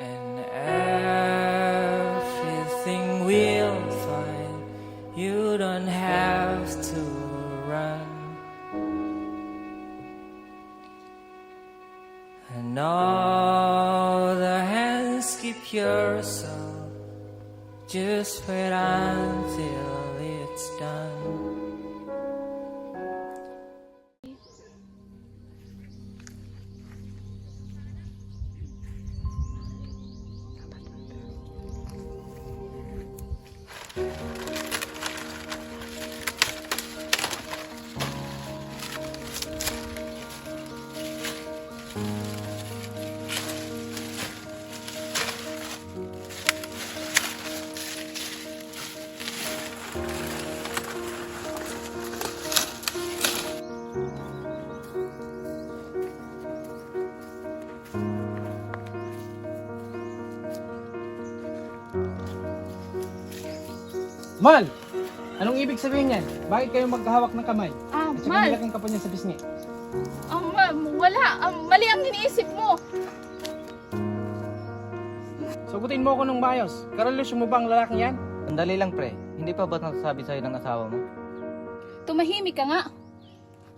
and everything will fine. You don't have to run. And all the hands keep your soul. Just wait until it's done. Mal! Anong ibig sabihin yan? Bakit kayo magkahawak ng kamay? At saka Mal, nilagyan ka pa niya sa pisngi. wala. Mali ang iniisip mo. Sugutin mo ako ng maayos. Karelasyon mo ba ang lalaking yan? Sandali lang pre, hindi pa ba nasasabi sa'yo ng asawa mo? Tumahimik ka nga.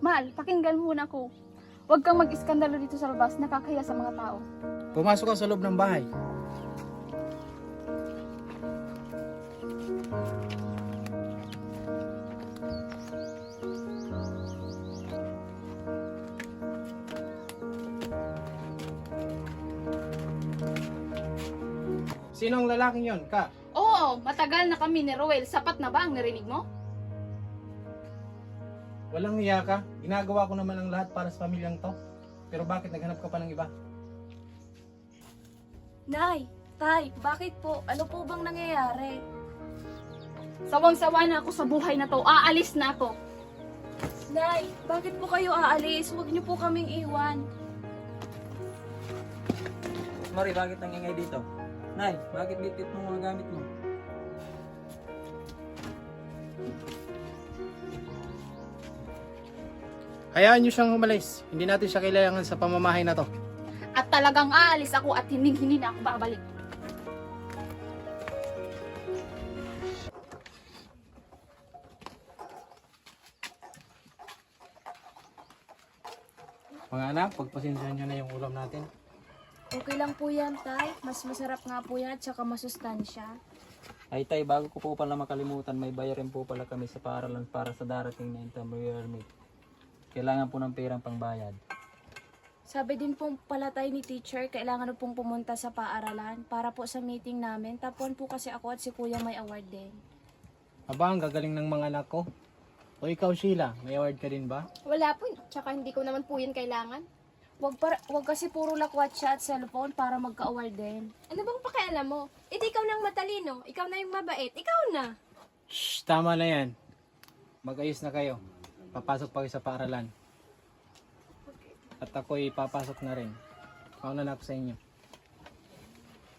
Mal, pakinggan muna ko. Huwag kang mag-iskandalo dito sa labas, nakakahiya sa mga tao. Pumasok ka sa loob ng bahay. Sino ang lalaking yon, Ka? Oo, matagal na kami ni Roel. Sapat na ba ang narinig mo? Walang hiya ka. Ginagawa ko naman ang lahat para sa pamilyang to. Pero bakit naghanap ka pa ng iba? Nay, Tay, bakit po? Ano po bang nangyayari? Sawang-sawa na ako sa buhay na to. Aalis na ako. Nay, bakit po kayo aalis? Huwag niyo po kaming iwan. Mari, bakit nangingay dito? Nay, bakit litit mo mga gamit mo? Hayaan niyo siyang humalis. Hindi natin siya kailangan sa pamamahay na to. At talagang aalis ako at hindi na ako babalik. Mga anak, pagpasensyahan niyo na yung ulam natin. Okay lang po yan, Tay. Mas masarap nga po yan at saka masustansya. Ay tay, bago ko po pala makalimutan, may bayarin po pala kami sa paaralan para sa darating na intramural meet. Kailangan po ng perang pangbayad. Sabi din po pala tayo ni teacher, kailangan pong pumunta sa paaralan para po sa meeting namin. Tapuan po kasi ako at si Kuya may award din. Aba, ang gagaling ng mga anak ko. O ikaw, Sheila, may award ka din ba? Wala po, tsaka hindi ko naman po yun kailangan. Wag kasi puro lakwat siya at cellphone para magka-award din. Ano bang pakialam mo? Ikaw na ang matalino, ikaw na yung mabait, ikaw na. Shh, tama na yan. Mag-ayos na kayo. Papasok pa kayo sa paaralan. At ako'y papasok na rin. Mauna na ako sa inyo.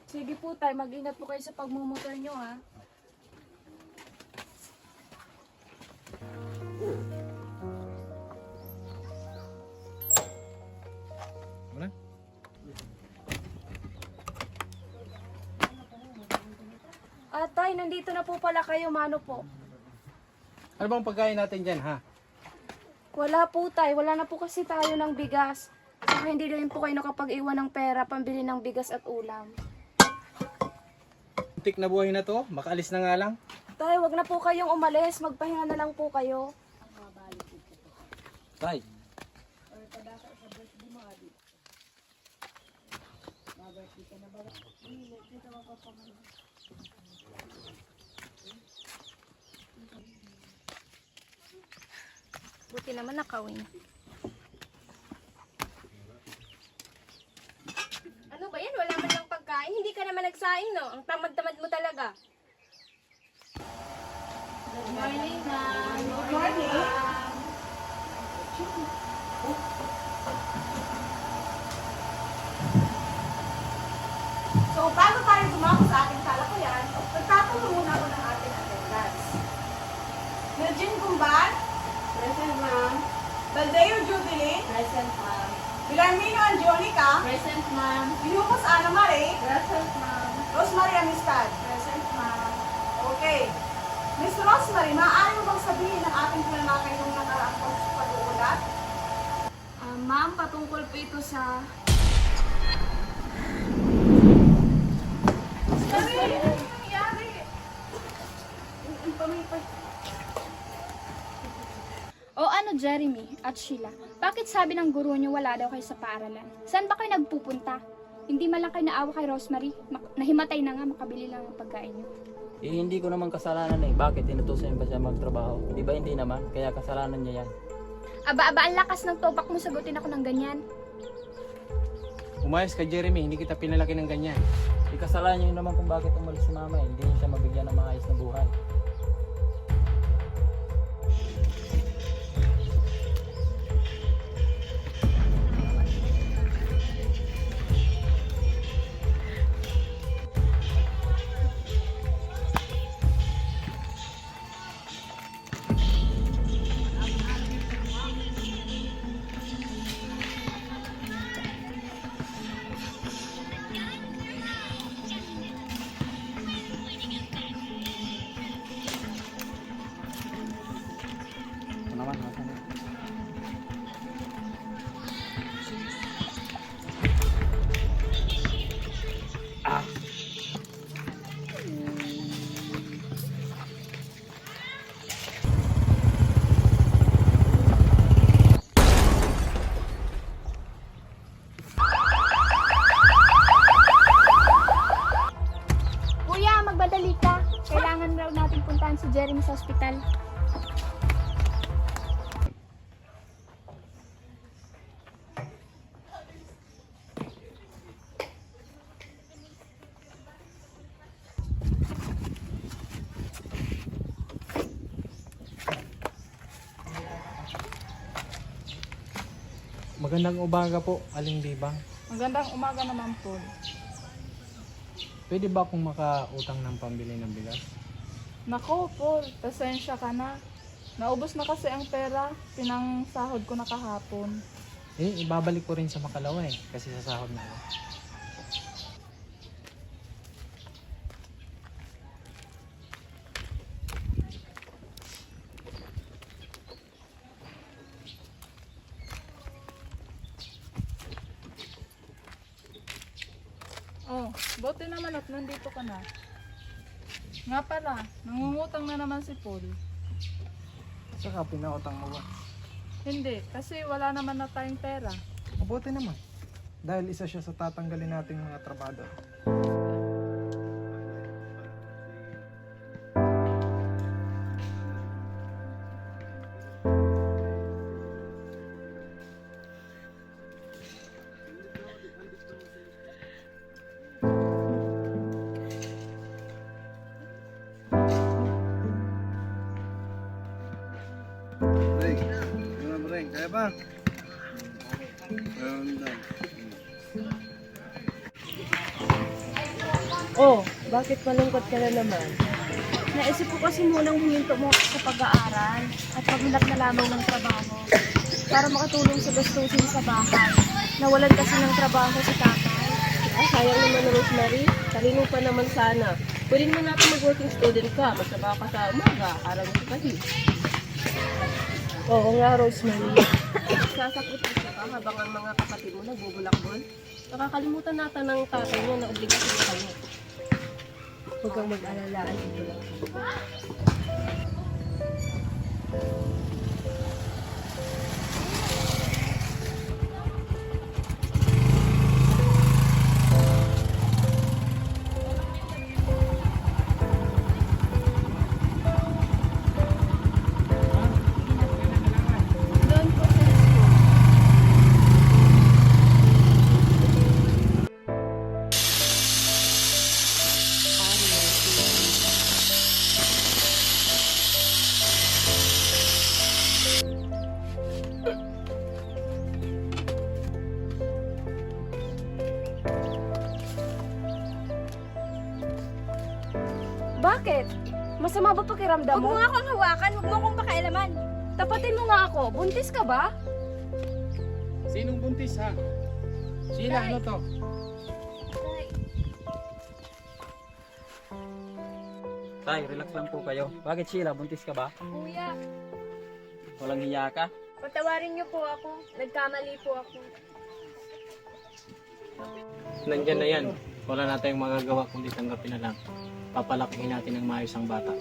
Sige po, Tay. Mag-ingat po kayo sa pagmumotor nyo, ha? Wala? Tay, nandito na po pala kayo. Mano po? Ano bang pagkain natin dyan, ha? Wala po, Tay. Wala na po kasi tayo ng bigas. Saka hindi rin po kayo nakapag-iwan ng pera pambili ng bigas at ulam. Muntik na buhay na to. Makaalis na nga lang. Tay, wag na po kayong umalis. Magpahinga na lang po kayo. Tay, Buti naman nakawin. Ano ba yan? Wala man lang pagkain. Hindi ka naman nagsaing, no? Ang tamad-tamad mo talaga. Good morning, ma'am. Good morning. So, bago tayo dumako sa ating talakayan, magtatanong muna ako ng ating attendance. Eugene Gumban, Present, ma'am. Baldeo Jubilee, Present, ma'am. Bilarmino Angelica, Present, ma'am. Binucos Ana Marie? Present, ma'am. Rosemary Amistad? Present, ma'am. Okay. Miss Rosemary, maaari mo bang sabihin ang ating pinanakay nung nakaraang pag-uulat? Ma'am, patungkol po ito sa... Rosemary, ano nangyari? O ano, Jeremy at Sheila, bakit sabi ng guro niyo wala daw kayo sa paaralan? Saan ba kayo nagpupunta? Hindi man lang kayo naawa kay Rosemary? Nahimatay na nga, makabili lang ang pagkain niyo. Eh, hindi ko naman kasalanan eh. Bakit inutusan ba siya magtrabaho? Di ba hindi naman? Kaya kasalanan niya yan. Aba, ang lakas ng topak mo, sagutin ako ng ganyan. Umayos ka, Jeremy. Hindi kita pinalaki ng ganyan. Ikasalanan niyo naman kung bakit umalis si mama eh. Hindi niya siya mabigyan ng maayos na buhay. Ito naman, nasa na. Kuya, magbadali ka. Kailangan raw natin puntahan si Jeremy sa ospital. Magandang umaga po, Aling Bibang. Magandang umaga naman po. Pwede ba akong makautang ng pambili ng bigas? Nako, Paul, pasensya ka na. Naubos na kasi ang pera, pinangsahod ko na kahapon. Eh, ibabalik ko rin sa Makalawa eh, kasi sa sahod na yun. Oh, buti naman at nandito ka na. Nga pala, nangungutang na naman si Paul. Saka pinautang mo ba? Hindi, kasi wala naman na tayong pera. Mabuti naman. Dahil isa siya sa tatanggalin nating mga trabador. Kaya ba? Oh, bakit malungkot ka na naman? Naisip ko kasi munang huminto mo sa pag-aaral at maghanap na lamang ng trabaho para makatulong sa gastusin sa bahay. Nawalan kasi ng trabaho si tatay. Sayang naman na Rosemary. Talino pa naman sana. Pwede naman natin mag-working student ka. Masama ka sa umaga. Araw mo sa gabi. Oo nga, Rosemary. Sasakripisyo ka habang ang mga kapatid mo nagbubulakbol. Nakakalimutan natin ng tatay mo na obligasyon na kayo. Huwag kang mag-alala. Dito lang. Doon po sa school. Bakit? Masama ba pakiramdam Huwag mo? mo nga akong hawakan, huwag mo akong pakialaman. Tapatin mo nga ako. Buntis ka ba? Sinong buntis ha? Sheila, ano to? Tay, relax lang po kayo. Bakit Sheila, buntis ka ba? Kuya, Walang hiya ka? patawarin niyo po ako. Nagkamali po ako. Nandyan na yan. Wala na tayong magagawa kundi tanggapin na lang. Papalakihin natin ng maayos ang bata.